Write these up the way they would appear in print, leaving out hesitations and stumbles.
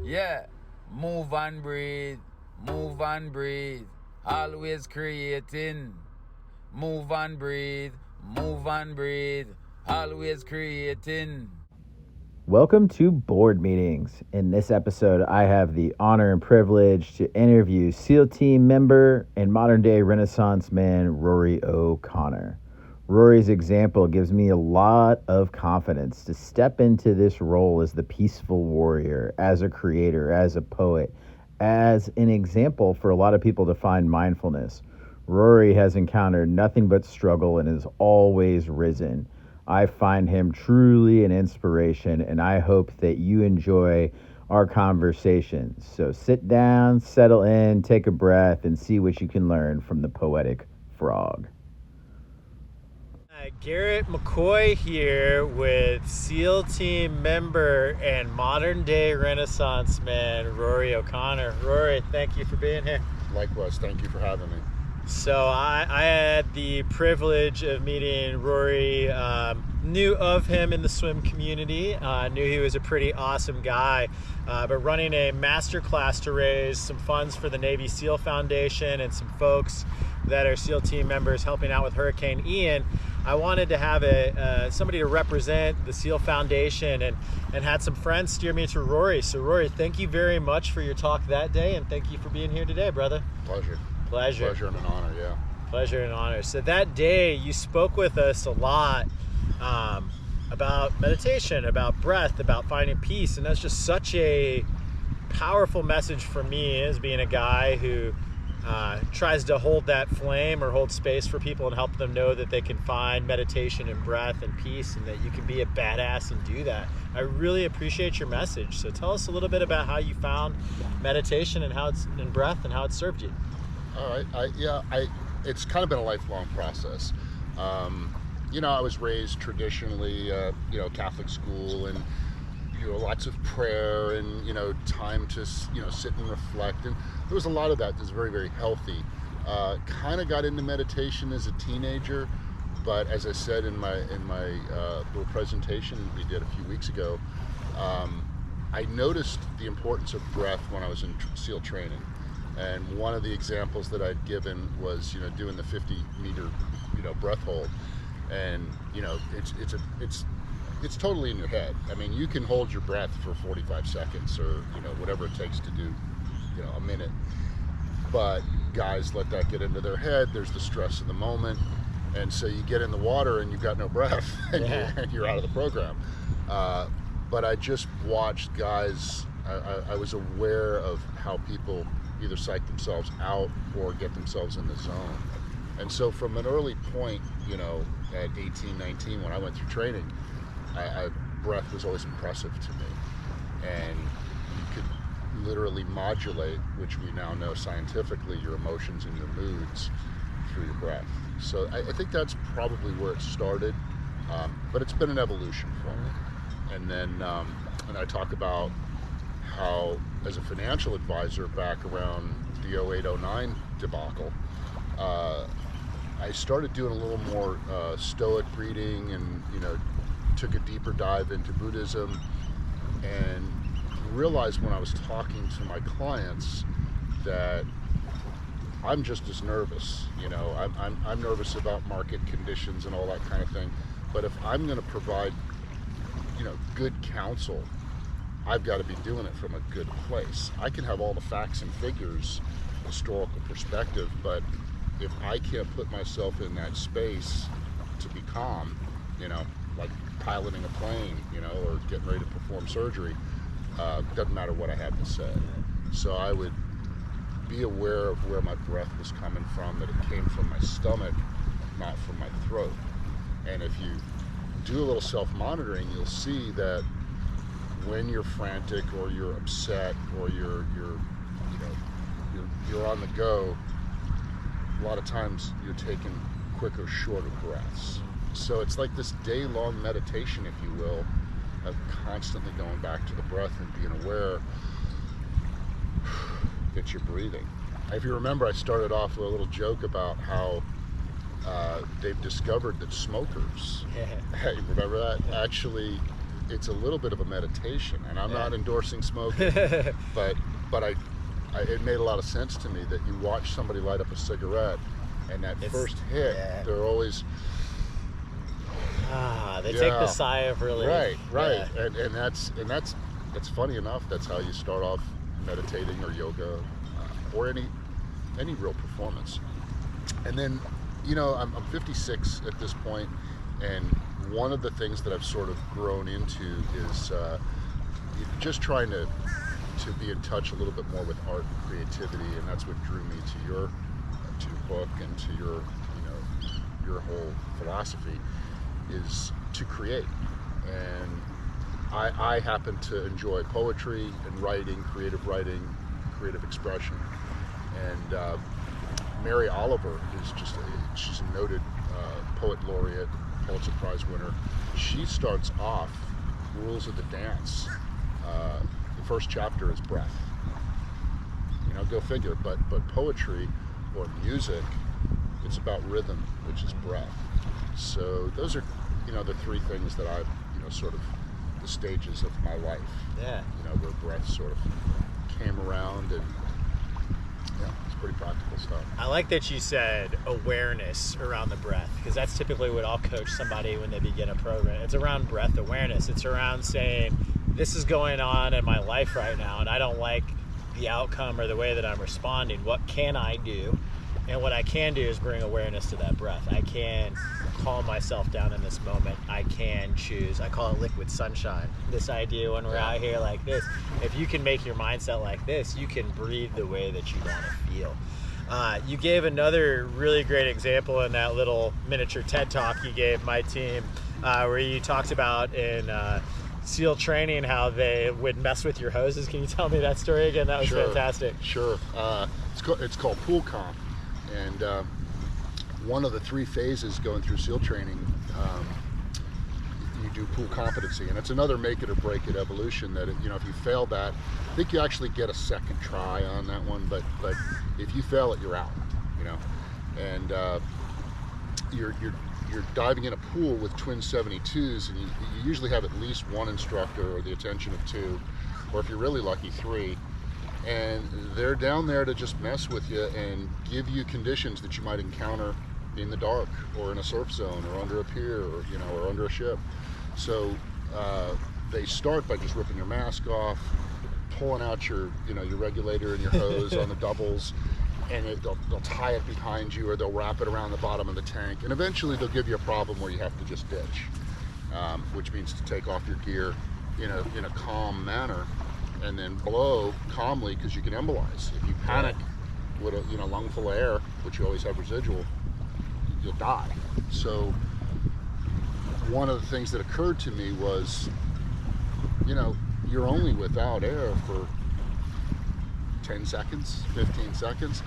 Yeah, move and breathe, move and breathe, always creating. Move and breathe, move and breathe, always creating. Welcome to Board Meetings. In this episode, I have the honor and privilege to interview SEAL Team member and modern day Renaissance man Rory O'Connor. Rory's example gives me a lot of confidence to step into this role as the peaceful warrior, as a creator, as a poet, as an example for a lot of people to find mindfulness. Rory has encountered nothing but struggle and has always risen. I find him truly an inspiration, and I hope that you enjoy our conversation. So sit down, settle in, take a breath, and see what you can learn from the Poetic Frog. Garrett McCoy here with SEAL Team member and modern day Renaissance man Rory O'Connor. Rory, thank you for being here. Likewise, thank you for having me. So I had the privilege of meeting Rory, knew of him in the swim community, knew he was a pretty awesome guy, but running a masterclass to raise some funds for the Navy SEAL Foundation and some folks that are SEAL Team members helping out with Hurricane Ian. I wanted to have somebody to represent the SEAL Foundation and had some friends steer me to Rory. So Rory, thank you very much for your talk that day, and thank you for being here today, brother. Pleasure and an honor, yeah. Pleasure and honor. So that day you spoke with us a lot about meditation, about breath, about finding peace, and that's just such a powerful message for me as being a guy who tries to hold that flame or hold space for people and help them know that they can find meditation and breath and peace, and that you can be a badass and do that. I really appreciate your message. So tell us a little bit about how you found meditation and breath and how it served you. All right, it's kind of been a lifelong process. I was raised traditionally, Catholic school, and lots of prayer and time to sit and reflect, and there was a lot of that that's very, very healthy. Kind of got into meditation as a teenager, but as I said in my little presentation we did a few weeks ago, I noticed the importance of breath when I was in SEAL training. And one of the examples that I'd given was, doing the 50-meter, breath hold, and it's totally in your head. I mean, you can hold your breath for 45 seconds or whatever it takes to do, a minute. But guys let that get into their head. There's the stress of the moment, and so you get in the water and you've got no breath, and you're out of the program. But I just watched guys. I was aware of how people either psych themselves out or get themselves in the zone. And so from an early point, at 18, 19, when I went through training, breath was always impressive to me. And you could literally modulate, which we now know scientifically, your emotions and your moods through your breath. So I think that's probably where it started, but it's been an evolution for me. And then and I talk about how, as a financial advisor back around the 08-09 debacle, I started doing a little more stoic reading and, took a deeper dive into Buddhism, and realized when I was talking to my clients that I'm just as nervous. I'm nervous about market conditions and all that kind of thing. But if I'm going to provide, good counsel, I've got to be doing it from a good place. I can have all the facts and figures, historical perspective, but if I can't put myself in that space to be calm, like piloting a plane, or getting ready to perform surgery, doesn't matter what I had to say. So I would be aware of where my breath was coming from, that it came from my stomach, not from my throat. And if you do a little self-monitoring, you'll see that when you're frantic or you're upset or you're on the go, a lot of times you're taking quicker, shorter breaths. So it's like this day-long meditation, if you will, of constantly going back to the breath and being aware that you're breathing. If you remember, I started off with a little joke about how they've discovered that smokers, hey, remember that? Actually it's a little bit of a meditation, and I'm not endorsing smoking, but it made a lot of sense to me that you watch somebody light up a cigarette, and that first hit, they're always they take the sigh of relief. Right. And that's funny enough. That's how you start off meditating or yoga or any real performance. And then, I'm 56 at this point, and one of the things that I've sort of grown into is just trying to be in touch a little bit more with art and creativity, and that's what drew me to your book and to your whole philosophy, is to create. And I happen to enjoy poetry and writing, creative expression, and Mary Oliver is she's a noted poet laureate, Pulitzer Prize winner. She starts off Rules of the Dance. The first chapter is breath. Go figure. But poetry or music, it's about rhythm, which is breath. So those are, the three things that I've, sort of the stages of my life. Yeah. Where breath sort of came around, and it's pretty practical stuff. I like that you said awareness around the breath, because that's typically what I'll coach somebody when they begin a program. It's around breath awareness. It's around saying, this is going on in my life right now, and I don't like the outcome or the way that I'm responding. What can I do? And what I can do is bring awareness to that breath. I can calm myself down in this moment. I can choose. I call it liquid sunshine. This idea when we're out here like this, if you can make your mindset like this, you can breathe the way that you want to feel. You gave another really great example in that little miniature TED Talk you gave my team, where you talked about in SEAL training how they would mess with your hoses. Can you tell me that story again? That was fantastic. Sure. It's called pool comp. And one of the three phases going through SEAL training, you do pool competency, and it's another make it or break it evolution. That if you fail that, I think you actually get a second try on that one. But if you fail it, you're out. And you're diving in a pool with twin 72s, and you usually have at least one instructor or the attention of two, or if you're really lucky, three. And they're down there to just mess with you and give you conditions that you might encounter in the dark or in a surf zone or under a pier or under a ship. So they start by just ripping your mask off, pulling out your regulator and your hose on the doubles, and they'll tie it behind you, or they'll wrap it around the bottom of the tank, and eventually they'll give you a problem where you have to just ditch, which means to take off your gear in a calm manner, and then blow calmly, because you can embolize. If you panic with a lung full of air, which you always have residual, you'll die. So one of the things that occurred to me was, you're only without air for 10 seconds, 15 seconds.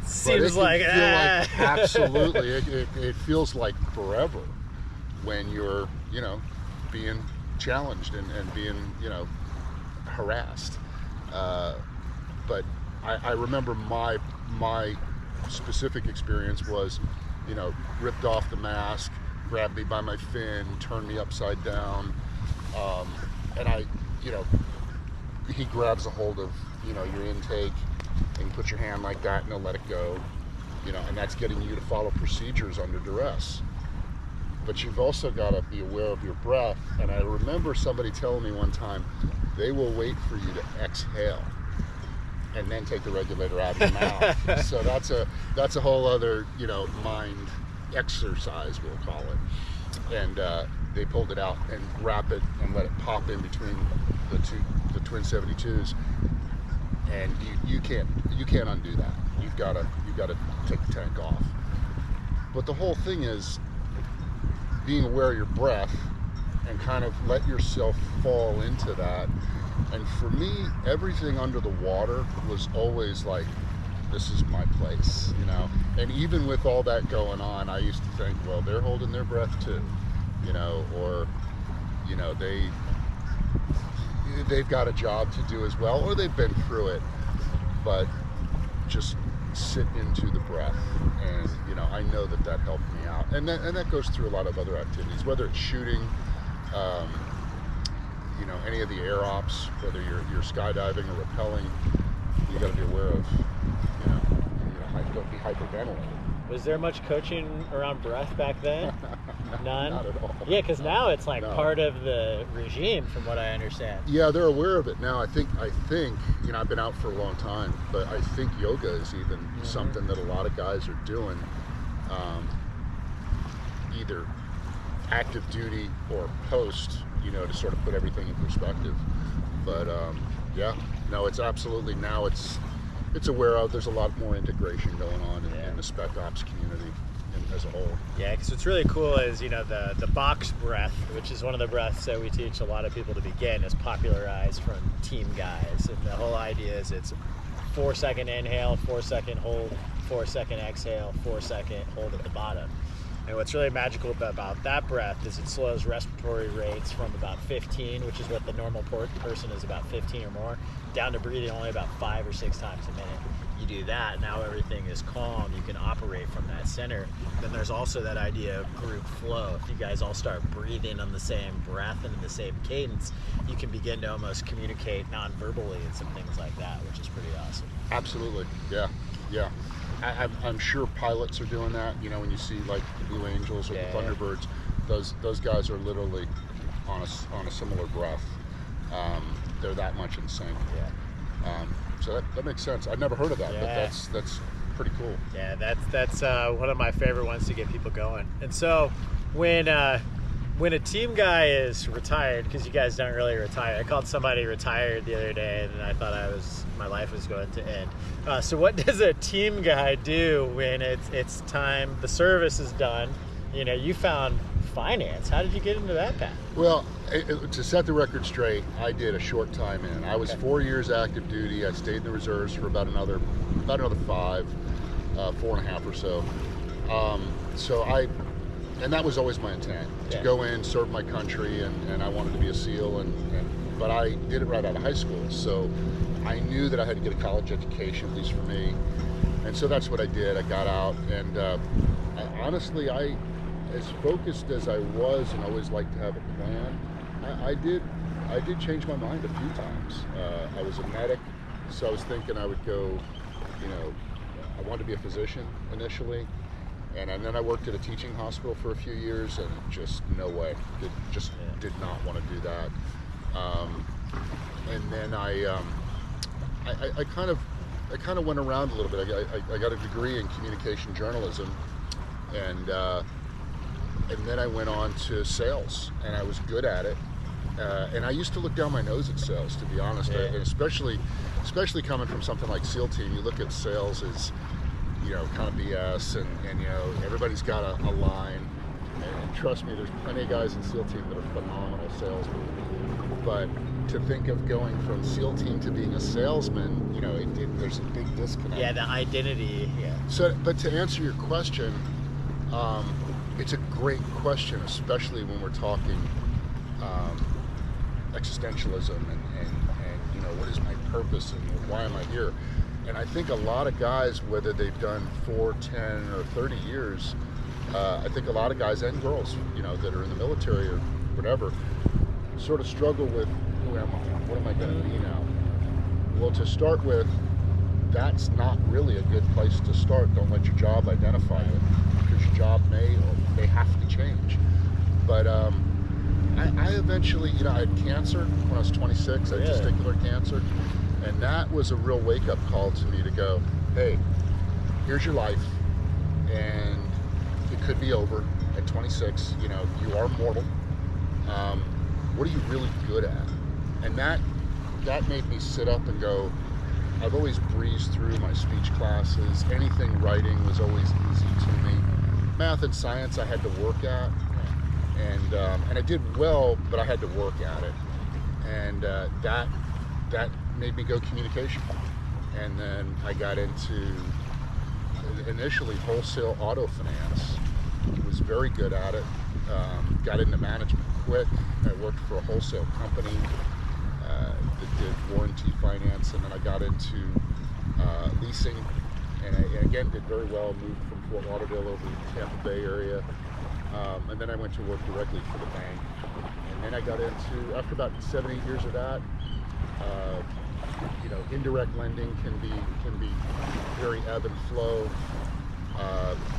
Seems like absolutely. It feels like forever when you're, being challenged and being, harassed. But I remember my specific experience was, ripped off the mask, grabbed me by my fin, turned me upside down, and he grabs a hold of your intake, and you put your hand like that and he'll let it go, and that's getting you to follow procedures under duress. But you've also got to be aware of your breath. And I remember somebody telling me one time, they will wait for you to exhale and then take the regulator out of your mouth. So that's a whole other mind exercise, we'll call it. And they pulled it out and wrap it and let it pop in between the twin 72s. And you can't undo that. You've got to take the tank off. But the whole thing is being aware of your breath and kind of let yourself fall into that. And for me, everything under the water was always like, this is my place, And even with all that going on, I used to think, well, they're holding their breath too, or they've got a job to do as well, or they've been through it. But just sit into the breath, and I know that helped me out, and that goes through a lot of other activities, whether it's shooting, any of the air ops, whether you're skydiving or rappelling, you got to be aware of, don't be hyperventilating. Was there much coaching around breath back then? None? Not at all. Yeah, because now it's like No. part of the regime, from what I understand. Yeah, they're aware of it now. I think I've been out for a long time, but I think yoga is even something that a lot of guys are doing, either active duty or post, to sort of put everything in perspective. But it's absolutely, now it's aware of. There's a lot more integration going on in the spec ops community as a whole. Yeah, because what's really cool is, the box breath, which is one of the breaths that we teach a lot of people to begin, is popularized from team guys. And the whole idea is it's 4-second inhale, 4-second hold, 4-second exhale, 4-second hold at the bottom. And what's really magical about that breath is it slows respiratory rates from about 15, which is what the normal person is, about 15 or more, down to breathing only about 5 or 6 times a minute. You do that, now everything is calm. You can operate from that center. Then there's also that idea of group flow. If you guys all start breathing on the same breath and in the same cadence, you can begin to almost communicate non-verbally and some things like that, which is pretty awesome. Absolutely, yeah. I'm sure pilots are doing that. When you see like the Blue Angels or the Thunderbirds, those guys are literally on a similar breath. They're that much in sync. Yeah. So that makes sense. I've never heard of that, but that's pretty cool. Yeah, that's one of my favorite ones to get people going. And so when a team guy is retired, because you guys don't really retire, I called somebody retired the other day, and I thought my life was going to end. So what does a team guy do when it's time, the service is done? You found finance. How did you get into that path? Well, to set the record straight, I did a short time in. I was 4 years active duty. I stayed in the reserves for about another 5, 4.5 or so. And that was always my intent, to go in, serve my country, and I wanted to be a SEAL. But I did it right out of high school, so I knew that I had to get a college education, at least for me. And so that's what I did. I got out, and honestly, as focused as I was and always liked to have a plan, I did change my mind a few times. I was a medic, so I was thinking I would go, I wanted to be a physician initially, and then I worked at a teaching hospital for a few years, and just no way, did not want to do that. And then I kind of went around a little bit. I got a degree in communication journalism, and then I went on to sales, and I was good at it. And I used to look down my nose at sales, to be honest. And especially coming from something like SEAL Team, you look at sales as, kind of BS, and everybody's got a line. And trust me, there's plenty of guys in SEAL Team that are phenomenal salesmen. But to think of going from SEAL Team to being a salesman, there's a big disconnect. Yeah, the identity. Yeah. So, but to answer your question, it's a great question, especially when we're talking existentialism and what is my purpose and why am I here? And I think a lot of guys, whether they've done 4, 10, or 30 years, I think a lot of guys and girls, that are in the military or whatever, sort of struggle with, who am I? What am I going to be now? Well, to start with, that's not really a good place to start. Don't let your job identify you, because your job may have to change. But I eventually, I had cancer when I was 26. I had testicular cancer, and that was a real wake-up call to me to go, hey, here's your life, and it could be over at 26. You are mortal. What are you really good at? And that made me sit up and go, I've always breezed through my speech classes. Anything writing was always easy to me. Math and science I had to work at, and I did well, but I had to work at it. And that made me go communication. And then I got into initially wholesale auto finance. Was very good at it. Got into management quick. I worked for a wholesale company that did warranty finance, and then I got into leasing, and I again did very well. Moved from Fort Lauderdale over to the Tampa Bay area, and then I went to work directly for the bank, and And I got into, after about 7-8 years of that, indirect lending can be very ebb and flow.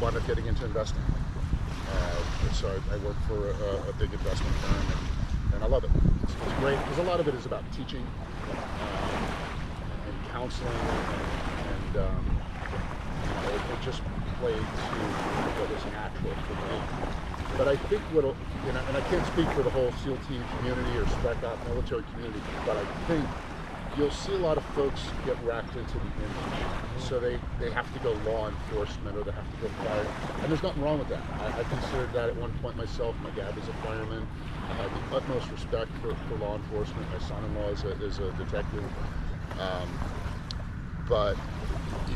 Wound up getting into investing. So I work for a big investment firm, and I love it. It's great because a lot of it is about teaching and counseling, and it just played to what was natural for me. But I think and I can't speak for the whole SEAL team community or spec op military community, but I think you'll see a lot of folks get wrapped into the image. So they have to go law enforcement, or they have to go fire. And there's nothing wrong with that. I considered that at one point myself. My dad was a fireman. I have the utmost respect for law enforcement. My son-in-law is a detective. But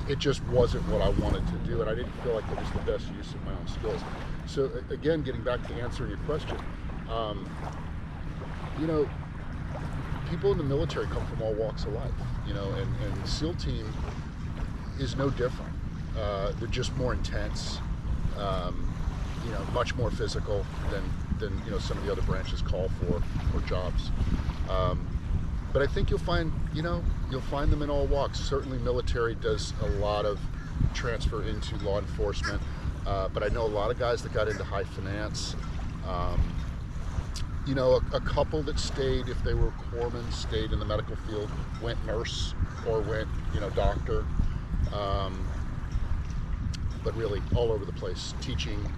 it just wasn't what I wanted to do, and I didn't feel like it was the best use of my own skills. So again, getting back to answering your question, people in the military come from all walks of life, and the SEAL team is no different. They're just more intense, much more physical than some of the other branches call for jobs. But I think you'll find them in all walks. Certainly military does a lot of transfer into law enforcement, but I know a lot of guys that got into high finance. A couple that stayed, if they were corpsmen, stayed in the medical field, went nurse or went, doctor. But really all over the place, teaching,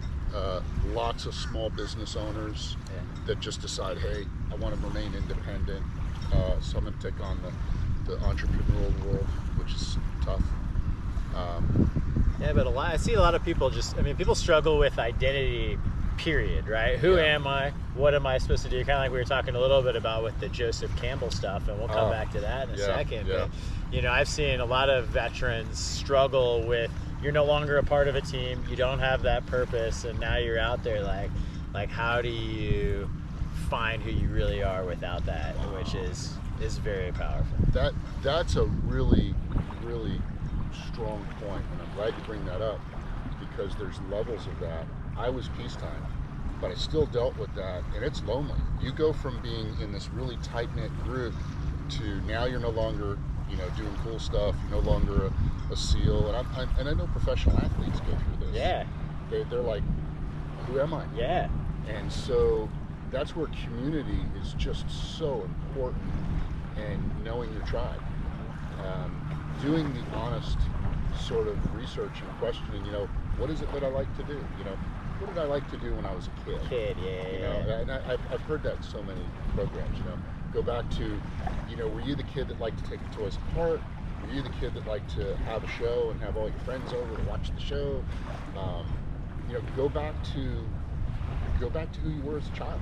lots of small business owners that just decide, hey, I want to remain independent. So I'm going to take on the entrepreneurial world, which is tough. But I see a lot of people people struggle with identity, period, right? Who am I? What am I supposed to do? Kind of like we were talking a little bit about with the Joseph Campbell stuff, and we'll come back to that in a second. Yeah. But, I've seen a lot of veterans struggle with, you're no longer a part of a team, you don't have that purpose, and now you're out there like how do you find who you really are without that, which is very powerful. That's a really, really strong point, and I'm glad you bring that up, because there's levels of that. I was peacetime, but I still dealt with that, and it's lonely. You go from being in this really tight-knit group to now you're no longer, doing cool stuff. You're no longer a SEAL, and I know professional athletes go through this. Yeah. They're like, who am I? Yeah. And so that's where community is just so important, and knowing your tribe, doing the honest sort of research and questioning. What is it that I like to do? What did I like to do when I was a kid? And I've heard that in so many programs. Go back to, were you the kid that liked to take the toys apart? Were you the kid that liked to have a show and have all your friends over to watch the show? Go back to who you were as a child.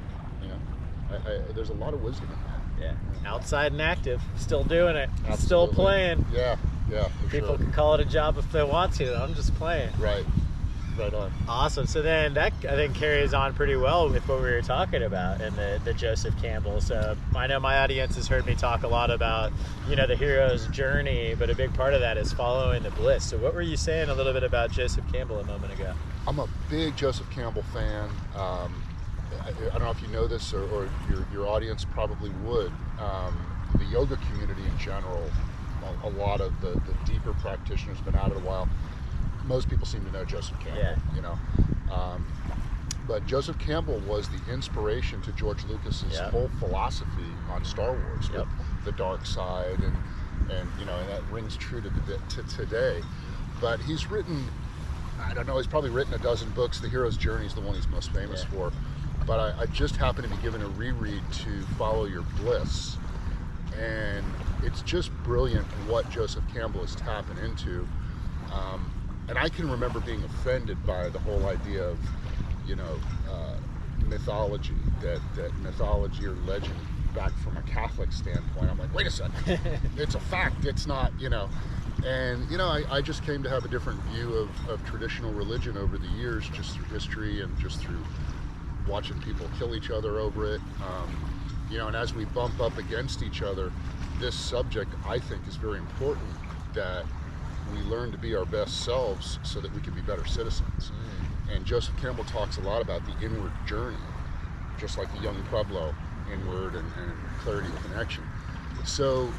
There's a lot of wisdom in that. Yeah, outside and active, still doing it, Absolutely. Still playing. Yeah, for People sure. can call it a job if they want to. I'm just playing. Right on. Awesome. So then that, I think, carries on pretty well with what we were talking about in the Joseph Campbell. So I know my audience has heard me talk a lot about, the hero's journey, but a big part of that is following the bliss. So what were you saying a little bit about Joseph Campbell a moment ago? I'm a big Joseph Campbell fan. I don't know if you know this, or your audience probably would. The yoga community in general, a lot of the deeper practitioners have been at it a while. Most people seem to know Joseph Campbell, but Joseph Campbell was the inspiration to George Lucas's whole philosophy on Star Wars, with the dark side, and that rings true to today. But he's written, he's probably written a dozen books. The Hero's Journey is the one he's most famous for. But I just happened to be given a reread to Follow Your Bliss, and it's just brilliant what Joseph Campbell is tapping into. And I can remember being offended by the whole idea of, mythology, that mythology or legend, back from a Catholic standpoint. I'm like, wait a second, it's a fact, it's not, And, I just came to have a different view of traditional religion over the years, just through history and just through watching people kill each other over it. And as we bump up against each other, this subject, I think, is very important, that we learn to be our best selves so that we can be better citizens. And Joseph Campbell talks a lot about the inward journey, just like the young Pueblo inward and clarity and connection. So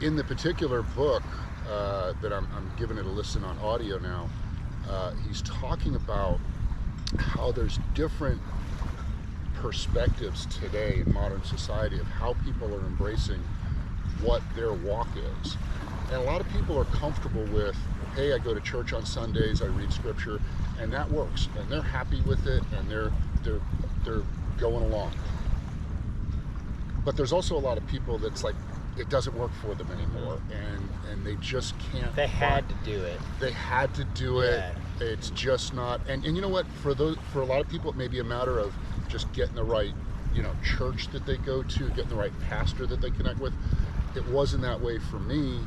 in the particular book that I'm giving it a listen on audio now, he's talking about how there's different perspectives today in modern society of how people are embracing what their walk is. And a lot of people are comfortable with, hey, I go to church on Sundays, I read scripture, and that works, and they're happy with it, and they're going along. But there's also a lot of people that's like, it doesn't work for them anymore, and they just can't. They had to do it. They had to do it. It's just not. And you know what? For a lot of people, it may be a matter of just getting the right, church that they go to, getting the right pastor that they connect with. It wasn't that way for me.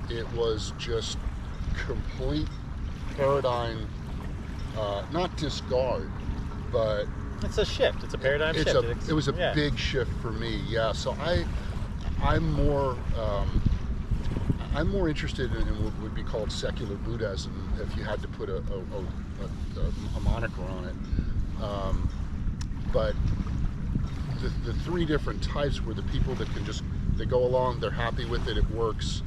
It was just complete paradigm, not discard, but it's a shift. It's a paradigm shift. It was a big shift for me. Yeah. So I'm more interested in what would be called secular Buddhism, if you had to put a moniker on it. But the three different types were the people that can just, they go along, they're happy with it, it works.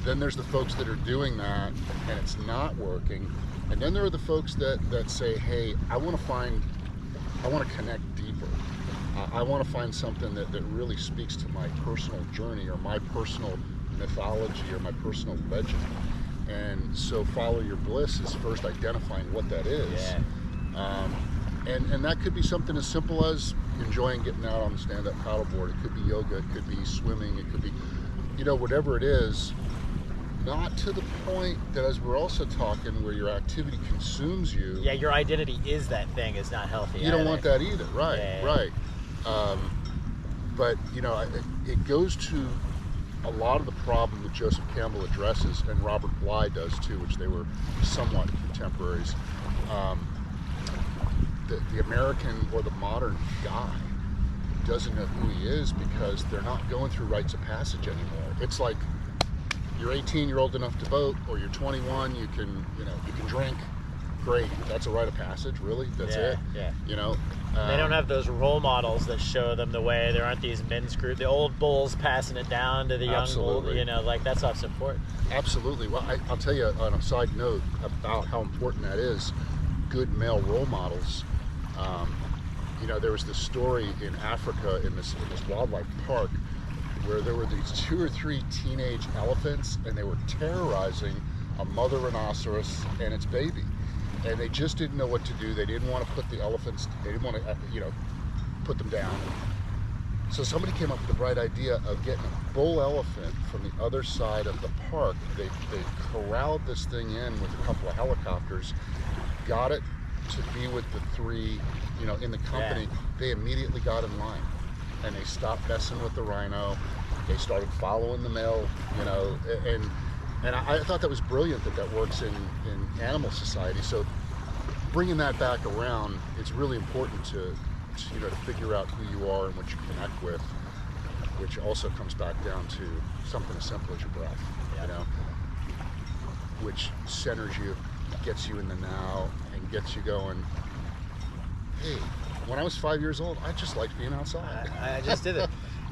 Then there's the folks that are doing that and it's not working. And then there are the folks that say, hey, I want to connect deeper. I want to find something that really speaks to my personal journey or my personal mythology or my personal legend. And so follow your bliss is first identifying what that is. Yeah. And that could be something as simple as enjoying getting out on the stand-up paddleboard. It could be yoga, it could be swimming, it could be, whatever it is. Not to the point that, as we're also talking, where your activity consumes you. Yeah, your identity is that thing is not healthy. You don't want that either, right? Yeah. Right. But it goes to a lot of the problem that Joseph Campbell addresses, and Robert Bly does too, which they were somewhat contemporaries. The American or the modern guy doesn't know who he is because they're not going through rites of passage anymore. It's like, you're 18, you're old enough to vote, or you're 21, you can drink. Great, that's a rite of passage, really? That's it? Yeah. They don't have those role models that show them the way. There aren't these men's group, the old bulls passing it down to the young bull. That stuff's important. Absolutely. Well, I'll tell you on a side note about how important that is. Good male role models. There was this story in Africa in this wildlife park where there were these 2 or 3 teenage elephants, and they were terrorizing a mother rhinoceros and its baby. And they just didn't know what to do. They didn't want to put the elephants, they didn't want to, put them down. So somebody came up with the bright idea of getting a bull elephant from the other side of the park. They corralled this thing in with a couple of helicopters, got it to be with the 3, in the company. Yeah. They immediately got in line. And they stopped messing with the rhino. They started following the male, and I thought that was brilliant that works in animal society. So bringing that back around, it's really important to figure out who you are and what you connect with, which also comes back down to something as simple as your breath, which centers you, gets you in the now, and gets you going, hey, when I was 5 years old, I just liked being outside. I just did it.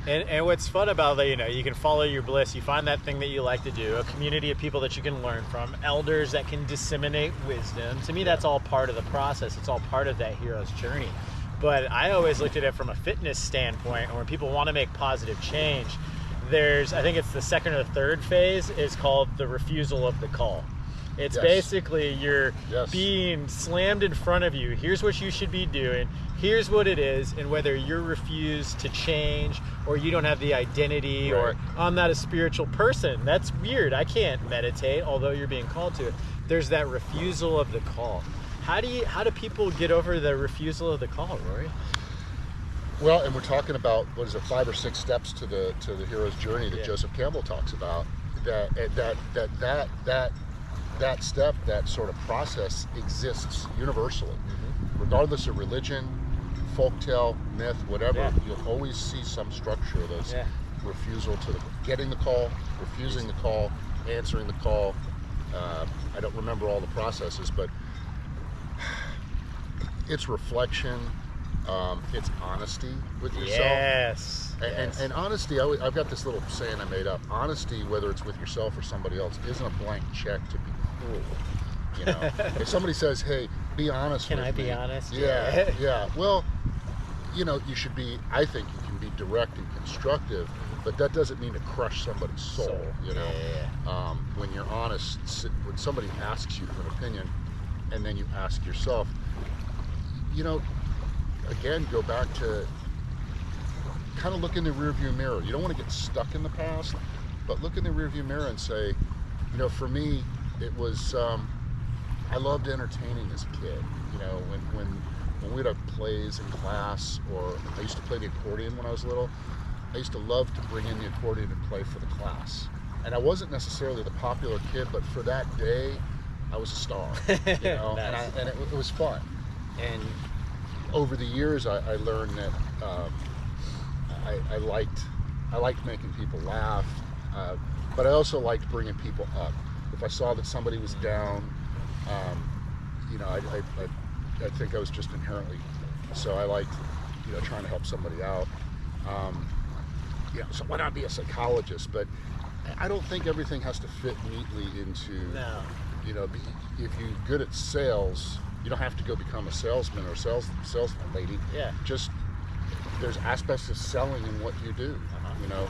And what's fun about that, you can follow your bliss. You find that thing that you like to do, a community of people that you can learn from, elders that can disseminate wisdom. To me, that's all part of the process. It's all part of that hero's journey. But I always looked at it from a fitness standpoint, and when people want to make positive change, I think it's the second or third phase, is called the refusal of the call. It's basically you're being slammed in front of you. Here's what you should be doing. Here's what it is. And whether you're refused to change, or you don't have the identity, or I'm not a spiritual person. That's weird. I can't meditate, although you're being called to it. There's that refusal of the call. How do people get over the refusal of the call, Rory? Well, and we're talking about, 5 or 6 steps to the hero's journey that Joseph Campbell talks about. That step, that sort of process exists universally, regardless of religion, folktale, myth, whatever. You'll always see some structure of those refusal to getting the call, refusing the call, answering the call. I don't remember all the processes, but it's reflection, It's honesty with yourself. Yes. And honesty, I've got this little saying I made up. Honesty, whether it's with yourself or somebody else, isn't a blank check to be cruel. You know, if somebody says, "Hey, be honest with me." Can I be honest? Yeah, yeah. Well, you know, you should be. I think you can be direct and constructive, but that doesn't mean to crush somebody's soul. You know, when you're honest, when somebody asks you for an opinion, and then you ask yourself, you know, again, go back to kind of look in the rearview mirror. You don't want to get stuck in the past, but look in the rearview mirror and say, you know, for me, it was. I loved entertaining as a kid. You know, when we'd have plays in class, or I used to play the accordion when I was little. I used to love to bring in the accordion and play for the class. And I wasn't necessarily the popular kid, but for that day, I was a star. You know, Nice. and it was fun. And over the years, I learned that I liked making people laugh, but I also liked bringing people up. If I saw that somebody was down, you know, I think I was just inherently, so I liked, you know, trying to help somebody out. Yeah, so why not be a psychologist? But I don't think everything has to fit neatly into, you know, if you're good at sales, you don't have to go become a salesman or salesman lady. Yeah. Just, there's aspects of selling in what you do, you know.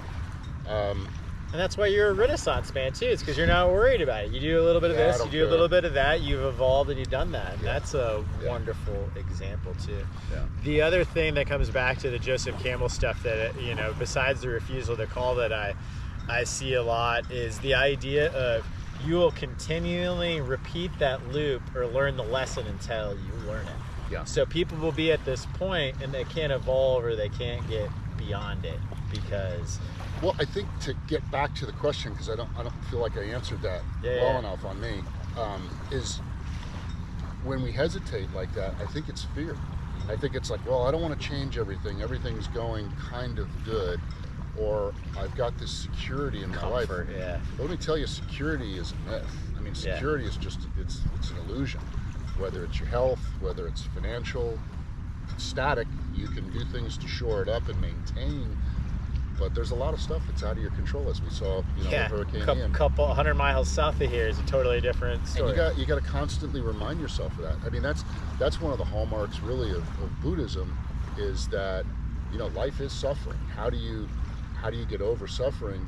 And that's why you're a Renaissance man too. It's because you're not worried about it. You do a little bit of this, you do a little bit of that. You've evolved and you've done that. And that's a wonderful example too. Yeah. The other thing that comes back to the Joseph Campbell stuff that, you know, besides the refusal to call that I see a lot, is the idea of you will continually repeat that loop or learn the lesson until you learn it. Yeah. So people will be at this point and they can't evolve or they can't get beyond it because. Well, I think to get back to the question, because I don't feel like I answered that well enough on me, is when we hesitate like that, I think it's fear. I think it's like, well, I don't want to change everything. Everything's going kind of good, or I've got this security in my life. Yeah. But let me tell you, security is a myth. I mean, security is just, it's an illusion. Whether it's your health, whether it's financial, it's static. You can do things to shore it up and maintain. But there's a lot of stuff that's out of your control, as we saw, you know, with Hurricane Ian. Couple 100 miles south of here is a totally different story. And you got to constantly remind yourself of that. I mean, that's one of the hallmarks, really, of Buddhism, is that, you know, life is suffering. How do you get over suffering?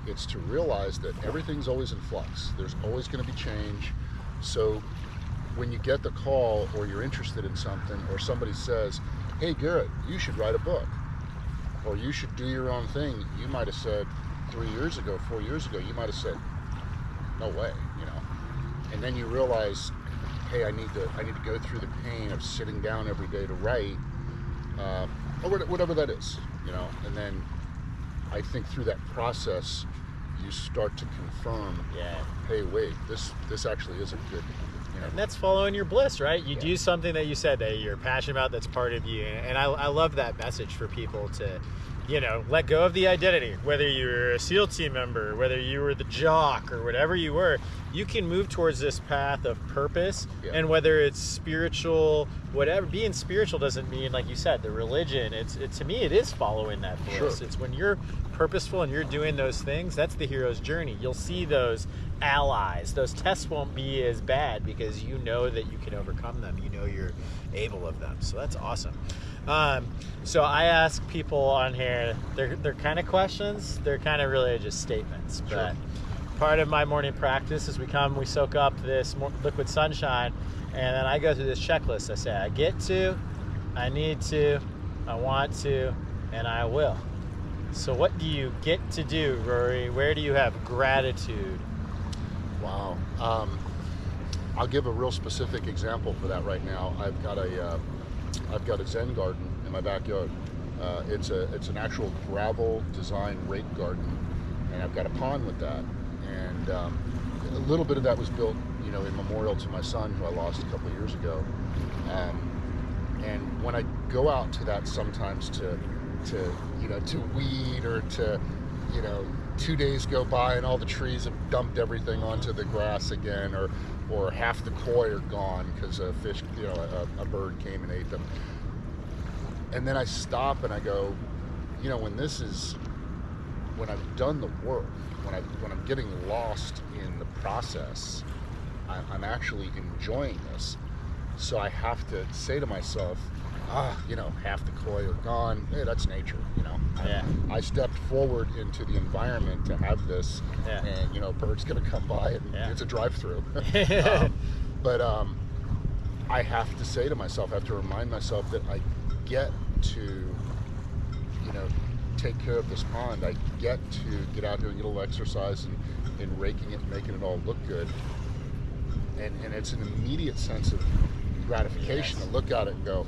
It's to realize that everything's always in flux. There's always going to be change. So when you get the call, or you're interested in something, or somebody says, "Hey, Garrett, you should write a book," or "You should do your own thing," you might have said 3 years ago, 4 years ago, you might have said, "No way," you know. And then you realize, hey, I need to go through the pain of sitting down every day to write, or whatever that is, you know. And then I think through that process, you start to confirm, hey, wait, this actually is a good, you know. And that's following your bliss, right? You do something that you said that you're passionate about, that's part of you. And I love that message for people to, you know, let go of the identity. Whether you're a SEAL team member, whether you were the jock, or whatever you were, you can move towards this path of purpose. And whether it's spiritual, whatever, being spiritual doesn't mean, like you said, the religion. To me, it is following that bliss. It's when you're purposeful and you're doing those things, that's the hero's journey. You'll see those allies. Those tests won't be as bad because you know that you can overcome them. You know you're able of them. So that's awesome. So I ask people on here, they're kind of questions, they're kind of really just statements. But part of my morning practice is we soak up this liquid sunshine, and then I go through this checklist. I say, I get to, I need to, I want to, and I will. So what do you get to do, Rory? Where do you have gratitude? Wow. I'll give a real specific example for that right now. I've got a Zen garden in my backyard. It's an actual gravel design rake garden, and I've got a pond with that. And a little bit of that was built, you know, in memorial to my son, who I lost a couple of years ago. And when I go out to that sometimes to weed, or to, you know, 2 days go by and all the trees have dumped everything onto the grass again, or half the koi are gone because a fish, you know, a bird came and ate them. And then I stop and I go, you know, when I've done the work, when I'm getting lost in the process, I'm actually enjoying this. So I have to say to myself, you know, half the koi are gone. Hey, that's nature, you know. I stepped forward into the environment to have this, and you know, bird's gonna come by and it's a drive-through. But I have to say to myself, I have to remind myself that I get to, you know, take care of this pond. I get to get out here and get a little exercise and raking it and making it all look good. And it's an immediate sense of gratification to look at it and go,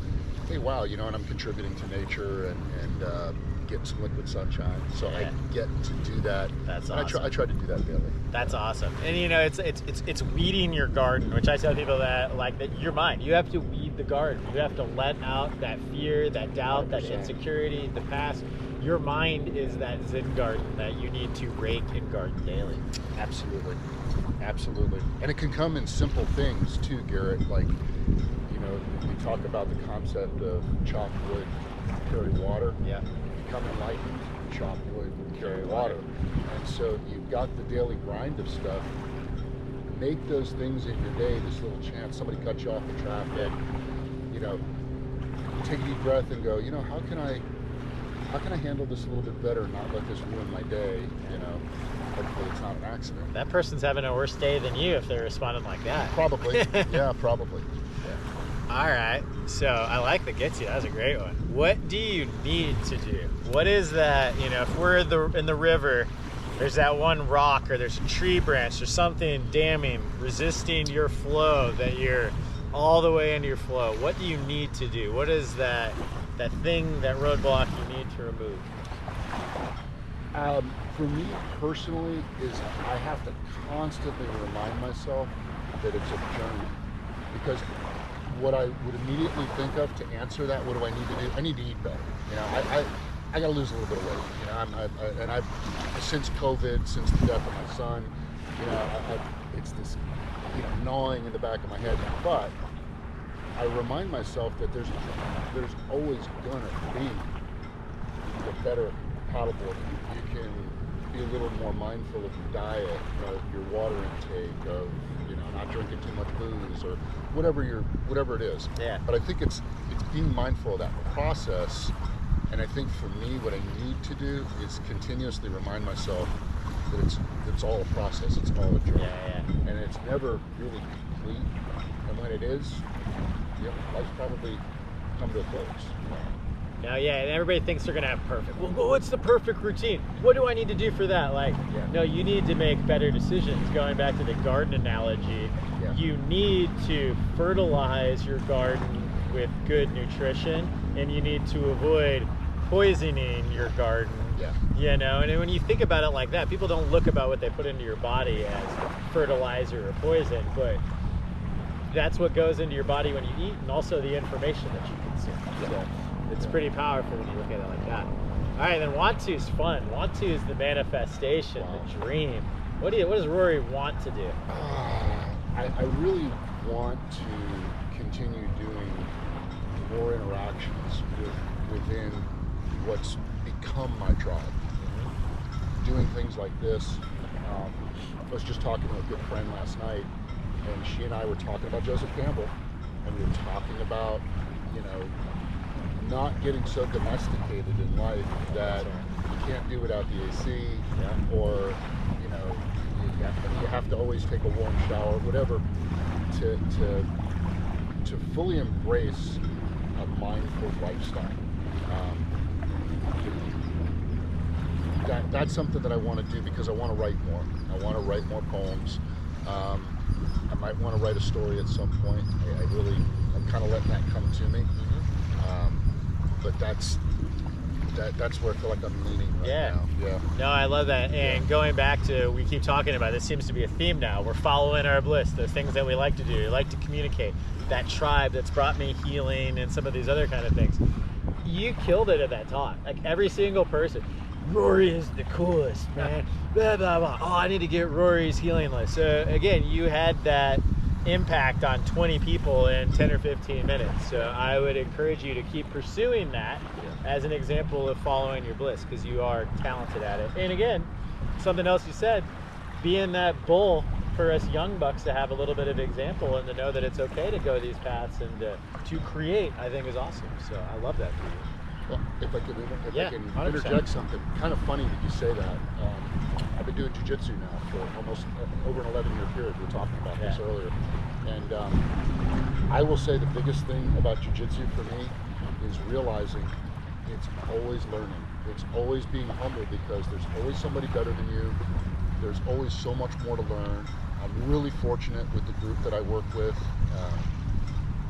hey, wow, you know, and I'm contributing to nature and getting some liquid sunshine. So I get to do that. That's and awesome. I try to do that daily. That's awesome. And you know, it's weeding your garden, which I tell people that, like, that your mind, you have to weed the garden. You have to let out that fear, that doubt, 100%. that insecurity, the past. Your mind is that Zen garden that you need to rake and garden daily. Absolutely. And it can come in simple things too, Garrett. Like, you know, we talk about the concept of chop wood, carry water. Yeah. Become enlightened, chop wood, carry water. And so you've got the daily grind of stuff. Make those things in your day, this little chance, somebody cut you off in traffic, you know, take a deep breath and go, you know, how can I handle this a little bit better and not let this ruin my day, you know? Hopefully it's not an accident. That person's having a worse day than you if they're responding like that. Probably. Yeah, probably. All right. So I like the get you. That was a great one. What do you need to do? What is that, you know, if we're in the river, there's that one rock or there's a tree branch or something damming, resisting your flow, that you're all the way into your flow. What do you need to do? What is that thing, that roadblock you need to remove? For me personally, is I have to constantly remind myself that it's a journey. Because what I would immediately think of to answer that, what do I need to do? I need to eat better. You know, I got to lose a little bit of weight. You know, I've since COVID, since the death of my son, you know, it's this, you know, gnawing in the back of my head. But I remind myself that there's always gonna be a better paddleboard. You can be a little more mindful of your diet, of your water intake, of, you know, not drinking too much booze or whatever it is. Yeah. But I think it's being mindful of that process. And I think for me, what I need to do is continuously remind myself that it's all a process, it's all a journey. Yeah. And it's never really complete. And when it is, yeah, life's probably come to a close. Now, and everybody thinks they're gonna have perfect. Well, what's the perfect routine? What do I need to do for that? Like, no, you need to make better decisions. Going back to the garden analogy, you need to fertilize your garden with good nutrition, and you need to avoid poisoning your garden. Yeah. You know, and when you think about it like that, people don't look about what they put into your body as fertilizer or poison, but that's what goes into your body when you eat, and also the information that you consume. So it's pretty powerful when you look at it like that. All right, then want to is fun. Want to is the manifestation, the dream. What does Rory want to do? I really want to continue doing more interactions within what's become my tribe. Doing things like this. I was just talking to a good friend last night, and she and I were talking about Joseph Campbell, and we were talking about, you know, not getting so domesticated in life that you can't do without the AC, or, you know, you have to always take a warm shower, whatever, to fully embrace a mindful lifestyle. That's something that I want to do because I want to write more. I want to write more poems. I might want to write a story at some point. I'm kind of letting that come to me. But that's where I feel like I'm leaning right now. Yeah. No, I love that. And going back to, we keep talking about, this seems to be a theme now. We're following our bliss, those things that we like to do, we like to communicate, that tribe that's brought me healing and some of these other kind of things. You killed it at that talk. Like, every single person, Rory is the coolest, man. Blah, blah, blah. Oh, I need to get Rory's healing list. So again, you had that impact on 20 people in 10 or 15 minutes. So I would encourage you to keep pursuing that as an example of following your bliss, because you are talented at it. And again, something else you said, being that bull for us young bucks to have a little bit of example and to know that it's okay to go these paths and to create, I think is awesome. So I love that for you. Well, if I can 100%. interject something, kind of funny that you say that. I've been doing jiu-jitsu now for almost over an 11-year period. We were talking about this earlier. And I will say the biggest thing about jiu-jitsu for me is realizing it's always learning. It's always being humble, because there's always somebody better than you. There's always so much more to learn. I'm really fortunate with the group that I work with.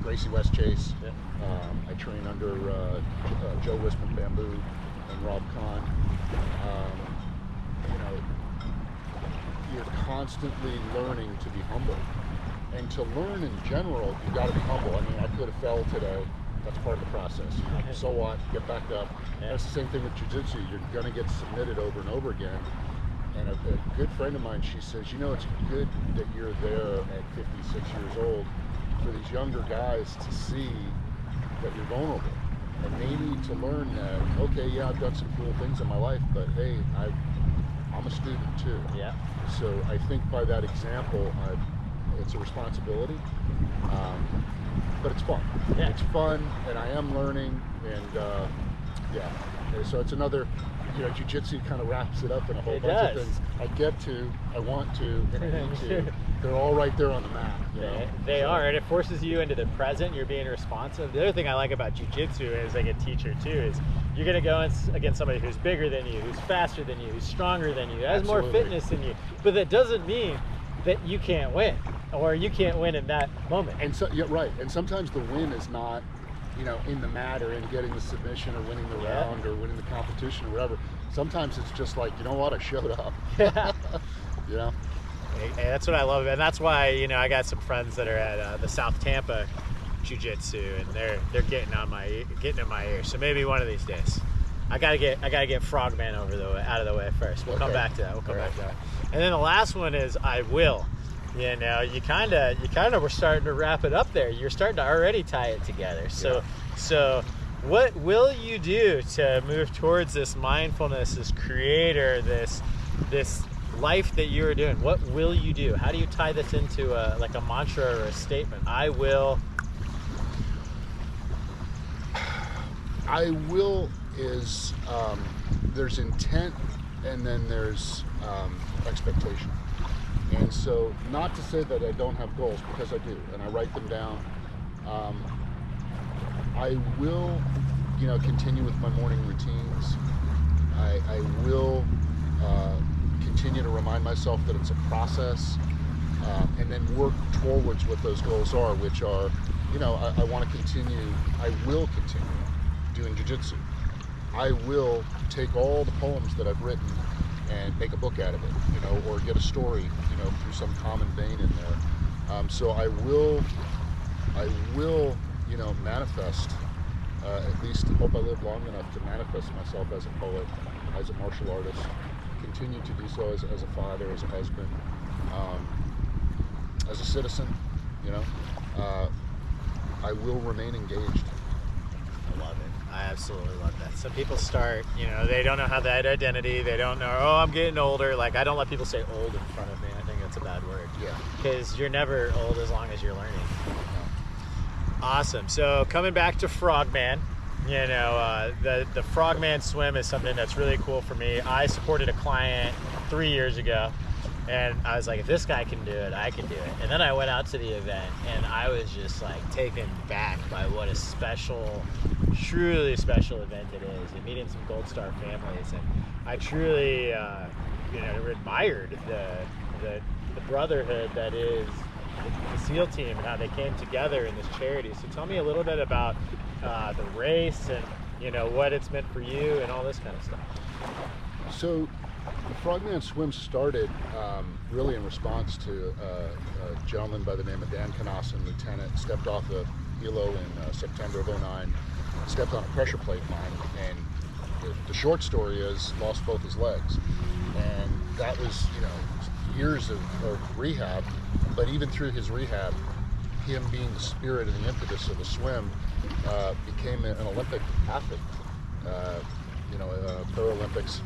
Gracie West Chase. I train under Joe Wisman Bamboo and Rob Kahn. You know, you're constantly learning to be humble. And to learn in general, you've got to be humble. I mean, I could have fell today. That's part of the process. So what? Get back up. That's the same thing with jiu-jitsu. You're going to get submitted over and over again. And a good friend of mine, she says, you know, it's good that you're there at 56 years old for these younger guys to see that you're vulnerable. And they need to learn that, okay, yeah, I've done some cool things in my life, but hey, I'm a student too. Yeah. So I think by that example, it's a responsibility, but it's fun. Yeah. It's fun, and I am learning, and so it's another, you know, jiu-jitsu kind of wraps it up in a whole bunch of things. I want to, and I need to. They're all right there on the map. You know? They are, and it forces you into the present. You're being responsive. The other thing I like about jiu-jitsu as like a teacher too is you're going to go against somebody who's bigger than you, who's faster than you, who's stronger than you, has more fitness than you. But that doesn't mean that you can't win, or you can't win in that moment. And so, yeah, right. And sometimes the win is not, you know, in the mat or in getting the submission or winning the round or winning the competition or whatever. Sometimes it's just like, you know what, I showed up. You know? Hey, that's what I love, and that's why, you know, I got some friends that are at the South Tampa Jiu-Jitsu, and they're getting in my ear. So maybe one of these days, I gotta get Frogman out of the way first. We'll come back to that. And then the last one is I will. You know, you kind of were starting to wrap it up there. You're starting to already tie it together. So what will you do to move towards this mindfulness, this creator, this life that you are doing? What will you do? How do you tie this into like a mantra or a statement? I will is there's intent, and then there's expectation. And so, not to say that I don't have goals, because I do, and I write them down. I will, you know, continue with my morning routines. I will continue to remind myself that it's a process, and then work towards what those goals are, which are, you know, I will continue doing jiu-jitsu. I will take all the poems that I've written and make a book out of it, you know, or get a story, you know, through some common vein in there. So I will, you know, manifest, at least hope I live long enough to manifest myself as a poet, as a martial artist, continue to do so as a father, as a husband, as a citizen, you know. I will remain engaged. I love it. I absolutely love that. Some people start, you know, they don't know how that identity, they don't know, oh, I'm getting older. Like, I don't let people say old in front of me. I think that's a bad word. Yeah. Because you're never old as long as you're learning. Awesome. So coming back to Frogman, you know, the Frogman swim is something that's really cool for me. I supported a client 3 years ago, and I was like, if this guy can do it, I can do it. And then I went out to the event, and I was just like taken back by what a special, truly special event it is, and meeting some Gold Star families. And I truly, you know, admired the brotherhood that is the SEAL team and how they came together in this charity. So tell me a little bit about the race and, you know, what it's meant for you and all this kind of stuff. So the Frogman Swim started really in response to a gentleman by the name of Dan Kanassen, lieutenant, stepped off the helo in September of '09, stepped on a pressure plate mine, and the short story is lost both his legs. And that was, you know, years of rehab, but even through his rehab, him being the spirit and the impetus of the swim, became an Olympic athlete, Paralympics.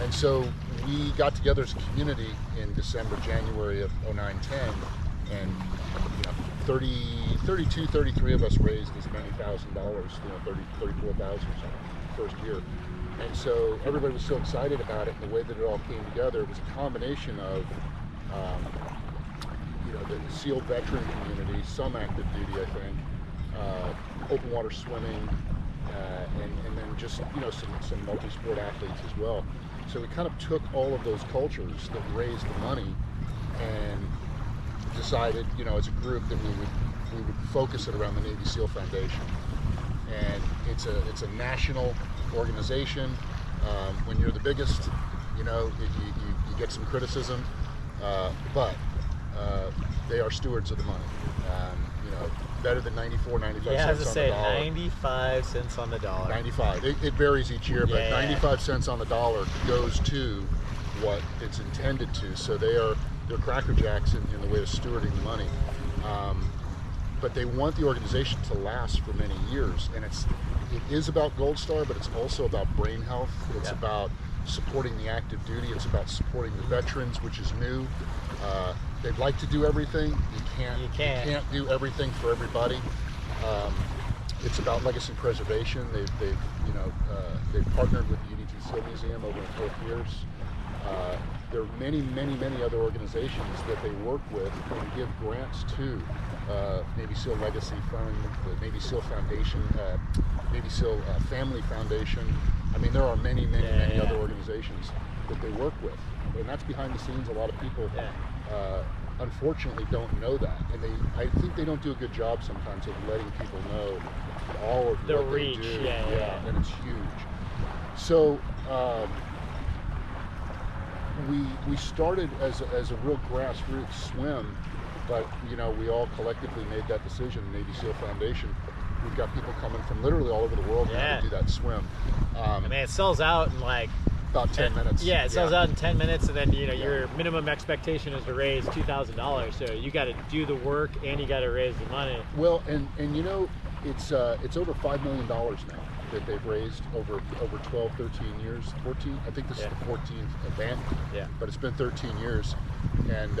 And so we got together as a community in December, January of 09-10, and 33 of us raised as many $1,000, 34,000 first year. And so everybody was so excited about it, and the way that it all came together, it was a combination of the SEAL veteran community, some active duty, I think, open water swimming, and then just some multi-sport athletes as well. So we kind of took all of those cultures that raised the money and decided, as a group, that we would focus it around the Navy SEAL Foundation. And it's a national organization. When you're the biggest, you get some criticism, but they are stewards of the money. Better than 95 cents on the dollar. Yeah, I was to say 95 cents on the dollar. 95. It varies each year, but Yeah. 95 cents on the dollar goes to what it's intended to. So they're Cracker Jacks in the way of stewarding the money. But they want the organization to last for many years, and it is about Gold Star, but it's also about brain health. It's about supporting the active duty. It's about supporting the veterans, which is new. They'd like to do everything. You can't do everything for everybody. It's about legacy preservation. They've partnered with the UDT SEAL Museum over in Fort Pierce. There are many other organizations that they work with and give grants to. Navy SEAL Legacy Fund, the Navy SEAL Foundation, Navy SEAL Family Foundation. I mean, there are many other organizations that they work with, and that's behind the scenes. A lot of people, unfortunately, don't know that, and I think they don't do a good job sometimes of letting people know all of the what reach. they do. Yeah, and it's huge. So we started as a real grassroots swim. But we all collectively made that decision. Navy SEAL Foundation. We've got people coming from literally all over the world now to do that swim. It sells out in like about 10 minutes. Yeah, it sells out in 10 minutes, and then your minimum expectation is to raise $2,000. So you got to do the work and you got to raise the money. Well, and it's over $5 million now that they've raised over 12, 13 years, 14. I think this is the 14th event. Yeah. But it's been 13 years, and.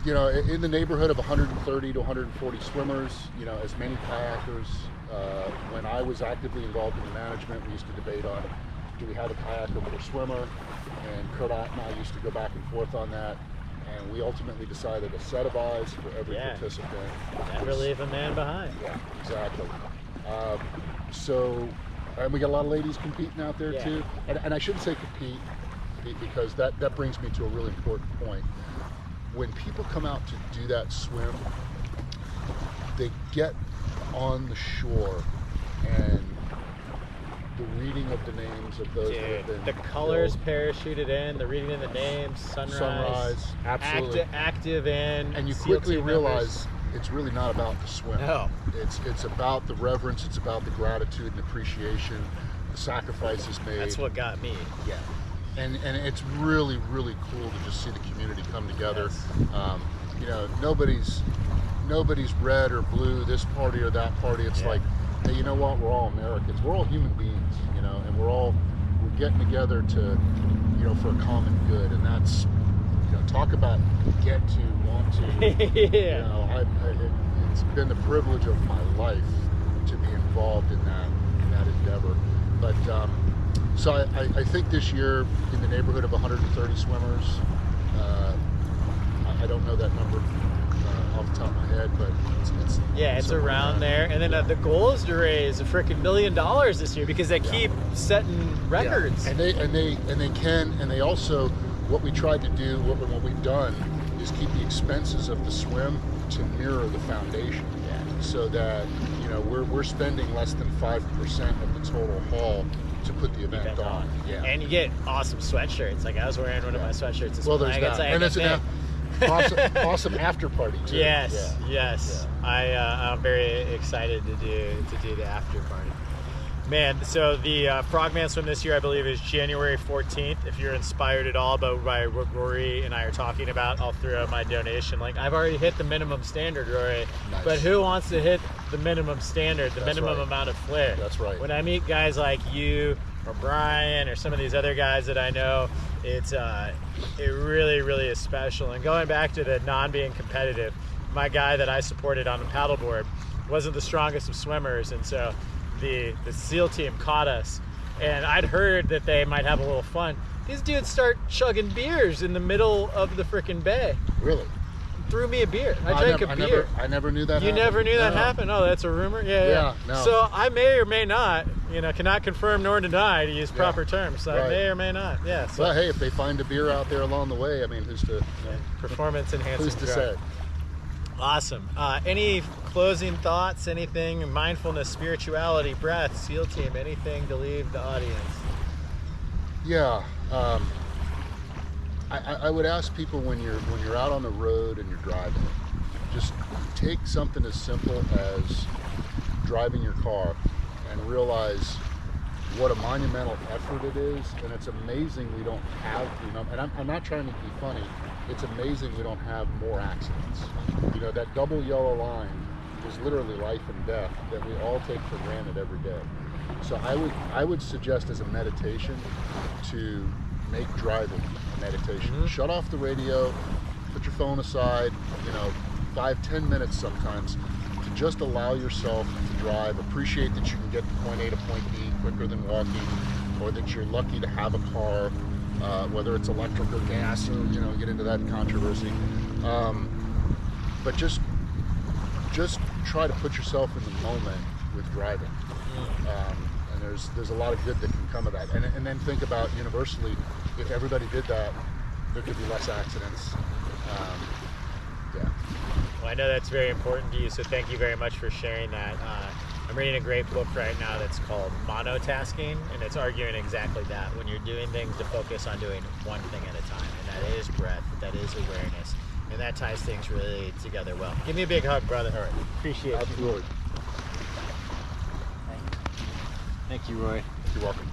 In the neighborhood of 130 to 140 swimmers, as many kayakers. When I was actively involved in the management, we used to debate on, do we have a kayaker per swimmer? And Kurt and I used to go back and forth on that. And we ultimately decided a set of eyes for every participant. Never leave a man behind. Yeah, exactly. And we got a lot of ladies competing out there too. And I shouldn't say compete, because that brings me to a really important point. When people come out to do that swim, they get on the shore, and the reading of the names of those that have been the colors killed. parachuted in, the reading of the names, sunrise, absolutely. active in, and you SEAL quickly team realize members. it's really not about the swim. No. It's about the reverence, it's about the gratitude and appreciation, the sacrifices made. That's what got me. Yeah. And it's really, really cool to just see the community come together. Yes. Nobody's red or blue, this party or that party. It's like, hey, you know what? We're all Americans. We're all human beings, and we're getting together to, for a common good. And that's, talk about get to, want to. It's been the privilege of my life to be involved in that endeavor. But so I think this year in the neighborhood of 130 swimmers. I don't know that number off the top of my head, but it's around there. And then the goal is to raise a freaking $1 million this year, because they keep setting records. Yeah. And they can, and they also, what we tried to do, what we've done, is keep the expenses of the swim to mirror the foundation, so that we're spending less than 5% of the total haul to put the event on. Yeah. And you get awesome sweatshirts. Like, I was wearing one of my sweatshirts this morning. There's that. And it's an awesome after party too. Yes. I'm very excited to do the after party. Man, so the Frogman Swim this year, I believe, is January 14th. If you're inspired at all by what Rory and I are talking about, I'll throw out my donation. Like, I've already hit the minimum standard, Rory. Nice. But who wants to hit the minimum standard, the minimum amount of flair? That's right. When I meet guys like you or Brian or some of these other guys that I know, it really, really is special. And going back to the non-being competitive, my guy that I supported on the paddleboard wasn't the strongest of swimmers, and so the SEAL team caught us, and I'd heard that they might have a little fun. These dudes start chugging beers in the middle of the frickin' bay. Really? Threw me a beer. I drank a beer. I never knew that. You never knew that happened? Oh, that's a rumor? Yeah. No. So I may or may not, cannot confirm nor deny, to use proper terms. So I may or may not. Yeah. So. Well, hey, if they find a beer out there along the way, I mean, who's to performance enhancing? Who's to say? Awesome. Any closing thoughts? Anything? Mindfulness, spirituality, breath, SEAL team. Anything to leave the audience? Yeah. I would ask people when you're out on the road and you're driving, just take something as simple as driving your car and realize what a monumental effort it is, and it's amazing we don't have, and I'm not trying to be funny, it's amazing we don't have more accidents. That double yellow line is literally life and death that we all take for granted every day. So I would suggest as a meditation to make driving a meditation. Mm-hmm. Shut off the radio, put your phone aside, 5-10 minutes sometimes, to just allow yourself to drive. Appreciate that you can get to point A to point B quicker than walking, or that you're lucky to have a car, whether it's electric or gas, or get into that controversy. But just try to put yourself in the moment with driving. And there's a lot of good that can come of that. And then think about universally, if everybody did that, there could be less accidents. Well, I know that's very important to you, so thank you very much for sharing that. I'm reading a great book right now that's called Monotasking, and it's arguing exactly that. When you're doing things, to focus on doing one thing at a time, and that is breath, that is awareness, and that ties things really together well. Give me a big hug, brother. All right. Appreciate it. Absolutely. Thank you, Roy. You're welcome.